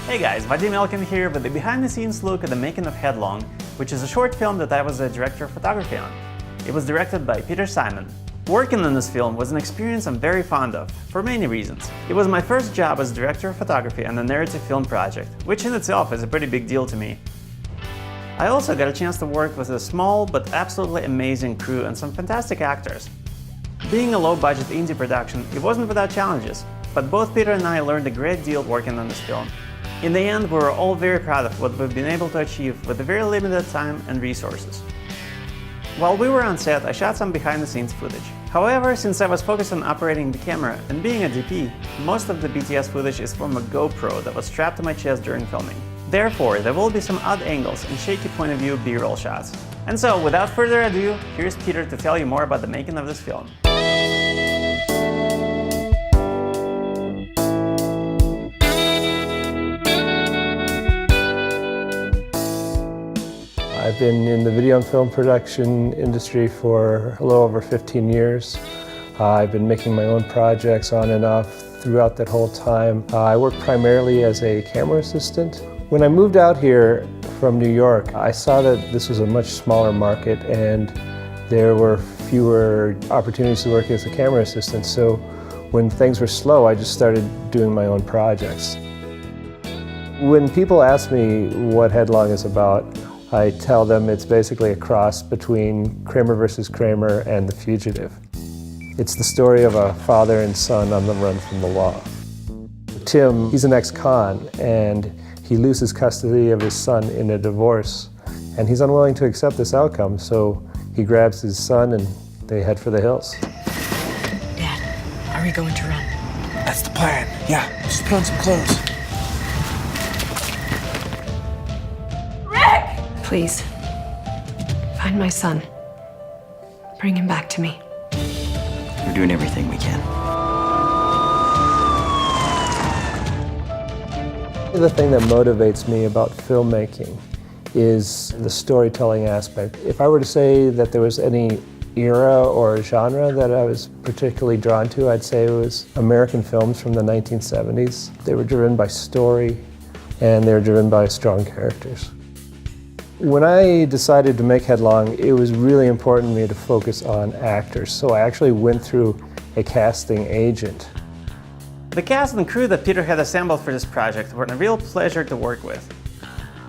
Hey guys, MkII here with a behind-the-scenes look at the making of Headlong, which is a short film that I was the director of photography on. It was directed by Peter Simon. Working on this film was an experience I'm very fond of, for many reasons. It was my first job as director of photography on a narrative film project, which in itself is a pretty big deal to me. I also got a chance to work with a small but absolutely amazing crew and some fantastic actors. Being a low-budget indie production, it wasn't without challenges, but both Peter and I learned a great deal working on this film. In the end, we were all very proud of what we've been able to achieve with a very limited time and resources. While we were on set, I shot some behind-the-scenes footage. However, since I was focused on operating the camera and being a DP, most of the BTS footage is from a GoPro that was strapped to my chest during filming. Therefore, there will be some odd angles and shaky point of view B-roll shots. And so, without further ado, here's Peter to tell you more about the making of this film. I've been in the video and film production industry for a little over 15 years. I've been making my own projects on and off throughout that whole time. I work primarily as a camera assistant. When I moved out here from New York, I saw that this was a much smaller market and there were fewer opportunities to work as a camera assistant. So when things were slow, I just started doing my own projects. When people ask me what Headlong is about, I tell them it's basically a cross between Kramer versus Kramer and The Fugitive. It's the story of a father and son on the run from the law. Tim, he's an ex-con, and he loses custody of his son in a divorce, and he's unwilling to accept this outcome, so he grabs his son and they head for the hills. Dad, are we going to run? That's the plan, yeah. Just put on some clothes. Please, find my son. Bring him back to me. We're doing everything we can. The thing that motivates me about filmmaking is the storytelling aspect. If I were to say that there was any era or genre that I was particularly drawn to, I'd say it was American films from the 1970s. They were driven by story and they were driven by strong characters. When I decided to make Headlong, it was really important to me to focus on actors, so I actually went through a casting agent. The cast and crew that Peter had assembled for this project were a real pleasure to work with.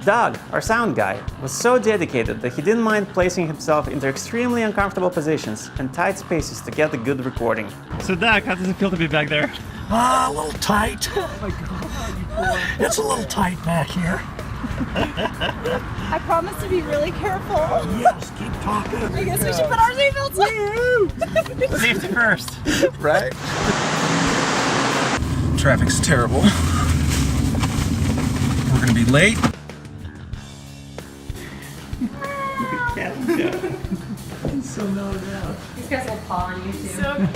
Doug, our sound guy, was so dedicated that he didn't mind placing himself into extremely uncomfortable positions and tight spaces to get a good recording. So Doug, how does it feel to be back there? A little tight. Oh my God, it's a little tight back here. I promise to be really careful. Yes, keep talking. I guess we should put our seatbelts on. Safety first. Right? Traffic's terrible. We're gonna be late. He's so mellowed out. These guys will paw on you too. So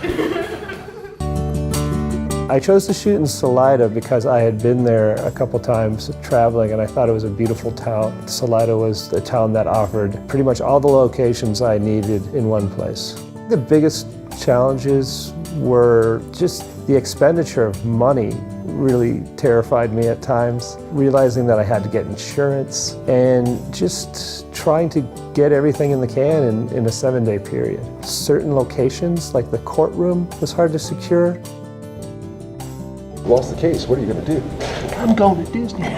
cute. I chose to shoot in Salida because I had been there a couple times traveling and I thought it was a beautiful town. Salida was a town that offered pretty much all the locations I needed in one place. The biggest challenges were just the expenditure of money really terrified me at times. Realizing that I had to get insurance and just trying to get everything in the can in a 7-day period. Certain locations, like the courtroom, was hard to secure. Lost the case, what are you going to do? I'm going to Disney.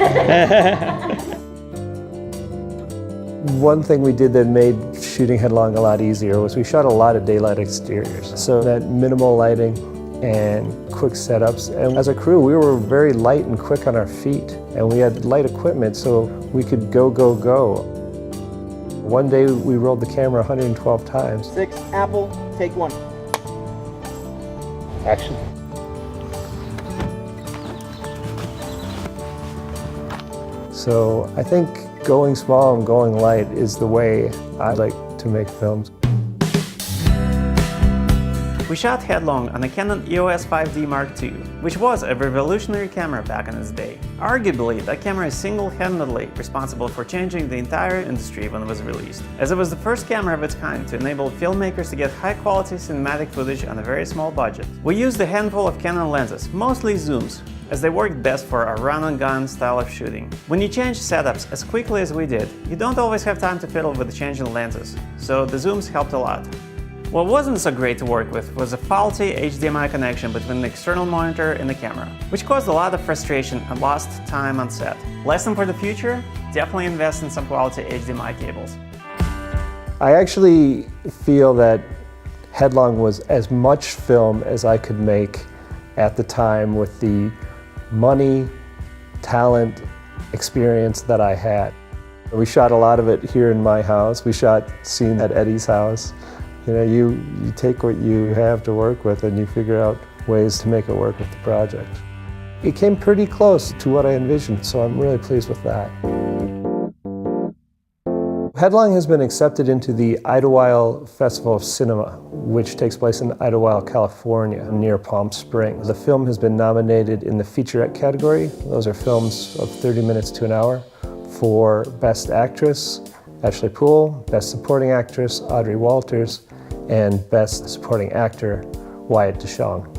One thing we did that made shooting Headlong a lot easier was we shot a lot of daylight exteriors. So that minimal lighting and quick setups. And as a crew, we were very light and quick on our feet. And we had light equipment so we could go, go, go. One day we rolled the camera 112 times. 6, Apple, take 1. Action. So I think going small and going light is the way I like to make films. We shot Headlong on a Canon EOS 5D Mark II, which was a revolutionary camera back in its day. Arguably, that camera is single-handedly responsible for changing the entire industry when it was released, as it was the first camera of its kind to enable filmmakers to get high-quality cinematic footage on a very small budget. We used a handful of Canon lenses, mostly zooms, as they worked best for our run-and-gun style of shooting. When you change setups as quickly as we did, you don't always have time to fiddle with the changing lenses, so the zooms helped a lot. What wasn't so great to work with was a faulty HDMI connection between the external monitor and the camera, which caused a lot of frustration and lost time on set. Lesson for the future? Definitely invest in some quality HDMI cables. I actually feel that Headlong was as much film as I could make at the time with the money, talent, experience that I had. We shot a lot of it here in my house. We shot scenes at Eddie's house. You know, you take what you have to work with and you figure out ways to make it work with the project. It came pretty close to what I envisioned, so I'm really pleased with that. Headlong has been accepted into the Idlewild Festival of Cinema, which takes place in Idlewild, California, near Palm Springs. The film has been nominated in the featurette category. Those are films of 30 minutes to an hour for Best Actress, Ashley Poole, Best Supporting Actress, Audrey Walters, and Best Supporting Actor, Wyatt Deschong.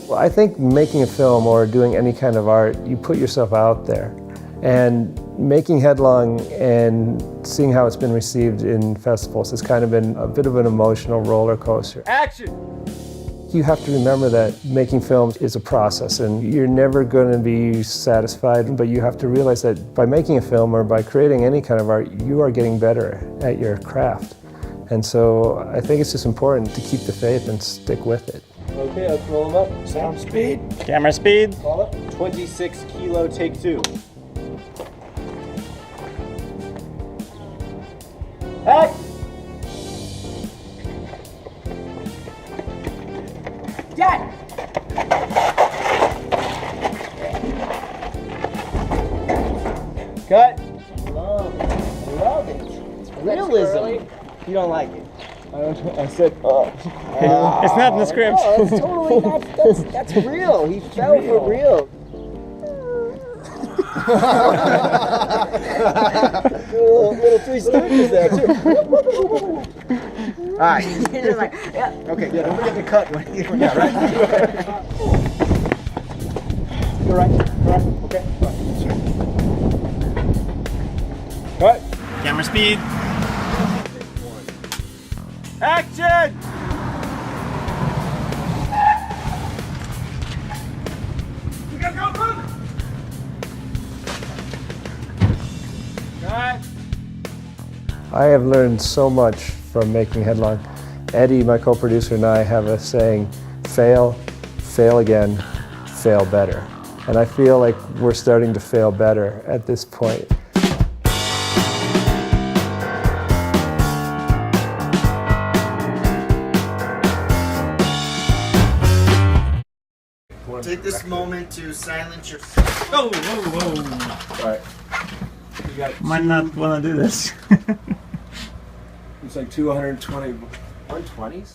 Well, I think making a film or doing any kind of art, you put yourself out there. And making Headlong and seeing how it's been received in festivals has kind of been a bit of an emotional roller coaster. Action! You have to remember that making films is a process and you're never going to be satisfied, but you have to realize that by making a film or by creating any kind of art, you are getting better at your craft. And so I think it's just important to keep the faith and stick with it. Okay, let's roll them up. Sound speed. Camera speed. Call it. 26 kilo, take 2. Act! Dad! Cut! Love it. It's realism. You don't like it. I said, It's not in the script. No, that's totally not, that's real. He fell for real. little 3 stooges there too. Alright. Okay, yeah, don't forget to cut when you're right. You're right. Okay. Cut. Camera speed. Action! We gotta go, run! Cut. I have learned so much from making Headlong. Eddie, my co-producer, and I have a saying, fail, fail again, fail better. And I feel like we're starting to fail better at this point. Take this moment to silence your... Whoa, whoa, whoa. Alright. You got Might not want to do this. it's like 220. 120s?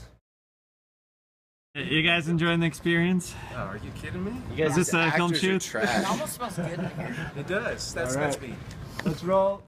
You guys enjoying the experience? Oh, are you kidding me? Is this a film shoot? It almost smells good in here. It does. That's All right. that's me. Let's roll.